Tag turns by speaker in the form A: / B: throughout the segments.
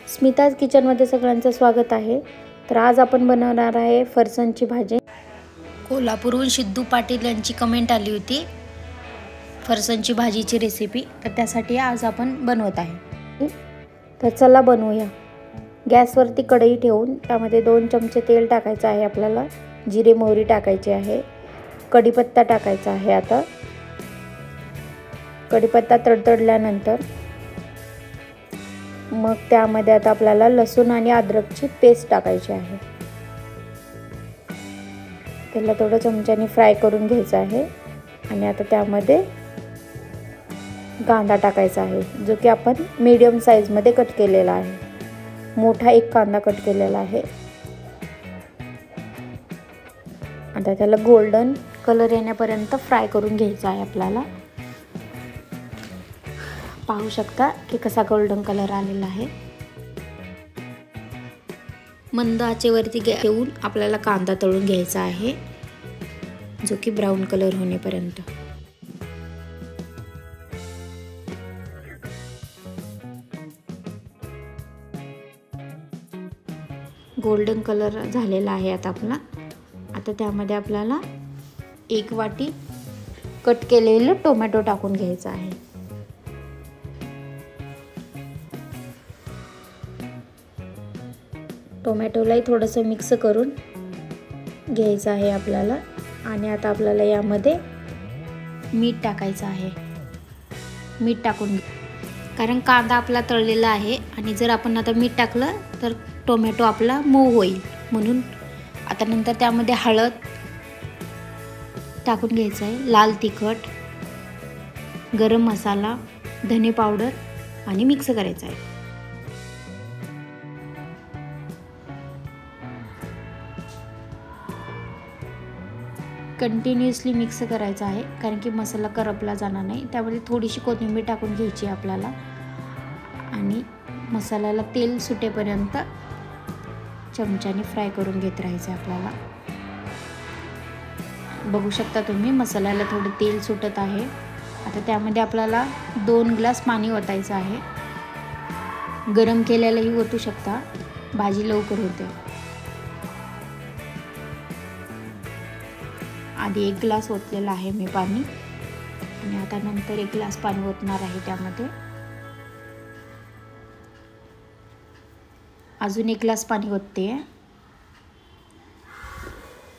A: स्मिताज किचनमध्ये सगळ्यांचं स्वागत आहे। तर आज आपण बनवणार आहे फरसाणची भाजी। कोल्हापूरहून सिद्धू पाटील यांची कमेंट आली होती फरसाणची भाजीची रेसिपी, तर त्यासाठी आज आपण बनवत आहे। तर चला बनवूया। गॅसवरती कढई ठेवून त्यामध्ये 2 चमचे तेल टाकायचं आहे आपल्याला, जिरे मोहरी टाकायची आहे, कढीपत्ता टाकायचा आहे। आता कढीपत्ता तडतडल्यानंतर मग त्यामध्ये आता आपल्याला लसूण आणि अद्रकची पेस्ट टाकायची आहे। त्याला थोडं चमच्याने फ्राय करून घ्यायचं आहे आणि आता त्यामध्ये कांदा टाकायचा आहे, जो की आपण मीडियम साइज मध्ये कट केलेला आहे। मोठा एक कांदा कट केलेला आहे। आता त्याला गोल्डन कलर येण्यापर्यंत फ्राय करून घ्यायचा आहे आपल्याला। पाहू शकता की कसा गोल्डन कलर आलेला आहे। मंद आचेवरती ठेवून आपल्याला कांदा तळून घ्यायचा आहे, जो की ब्राऊन कलर होण्यापर्यंत। गोल्डन कलर झालेला आहे आता आपला। आता त्यामध्ये आपल्याला 1 वाटी कट केलेले टोमॅटो टाकून घ्यायचा आहे। टोमॅटोलाही थोडंसं मिक्स करून घ्यायचं आहे आपल्याला। आणि आता आपल्याला यामध्ये मीठ टाकायचं आहे। मीठ टाकून कारण कांदा आपला तळलेला आहे आणि जर आपण आता मीठ टाकलं तर टोमॅटो आपला मऊ होईल, म्हणून आता नंतर त्यामध्ये हळद टाकून घ्यायचं आहे, लाल तिखट, गरम मसाला, धने पावडर आणि मिक्स करायचं आहे। कंटिन्युअसली मिक्स करायचा आहे, कारण की मसाला करपला जाणार नाही। त्यामध्ये थोडीशी कोथिंबीर टाकून घ्यायची आपल्याला आणि मसाल्याला तेल सुटेपर्यंत चमच्याने फ्राय करून घेत राहायचं आपल्याला। बघू शकता तुम्ही मसाल्याला थोडं तेल सुटत आहे। आता त्यामध्ये आपल्याला 2 ग्लास पाणी ओतायचं आहे। गरम केलेलंही ओतू शकता, भाजी लवकर होते। आधी 1 ग्लास ओतलेला आहे मी पाणी आणि आता नंतर 1 ग्लास पाणी ओतणार आहे त्यामध्ये। अजून 1 ग्लास पाणी ओतते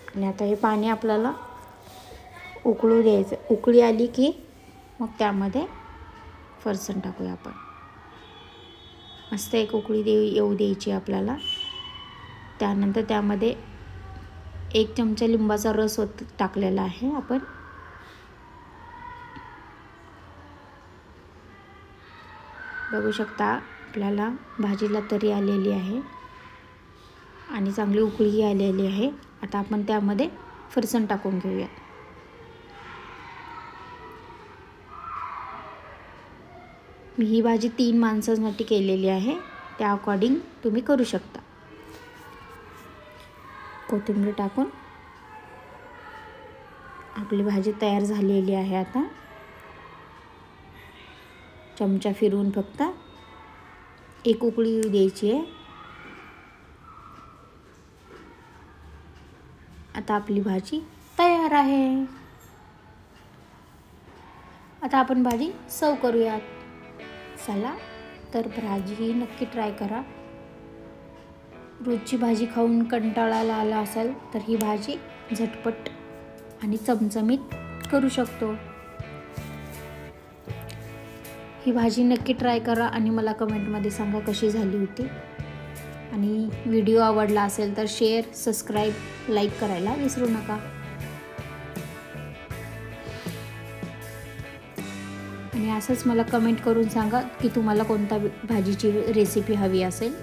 A: आणि आता हे पाणी आपल्याला उकळू द्यायचं। उकळी आली की मग त्यामध्ये फरसाण टाकूया आपण। मस्त एक उकळी येऊ द्यायची आपल्याला। त्यानंतर त्यामध्ये 1 चमचा लिंबाचा रस टाकलेला आहे आपण। बघू शकता आपल्याला भाजीला तरी आलेली आहे आणि चांगली उकळी आलेली आहे। आता आपण त्यामध्ये फरसाण टाकून घेऊया। मी ही भाजी 3 माणसांसाठी केलेली आहे, त्या अकॉर्डिंग तुम्ही करू शकता। कोथिंबीर टाकून आपली भाजी तयार झालेली आहे। आता चमचा फिरवून फक्त 1 उकळी येऊ द्यायची आहे। आता आपली भाजी तयार आहे। आता आपण भाजी सर्व करूयात। चला तर भाजी नक्की ट्राय करा। रोजची भाजी खाऊन कंटाळा आला असेल तर ही भाजी झटपट आणि चमचमीत करू शकतो। ही भाजी नक्की ट्राय करा आणि मला कमेंटमध्ये सांगा कशी झाली होती। आणि व्हिडिओ आवडला असेल तर शेअर, सबस्क्राईब, लाईक करायला विसरू नका। आणि असंच मला कमेंट करून सांगा की तुम्हाला कोणत्या भाजीची रेसिपी हवी असेल।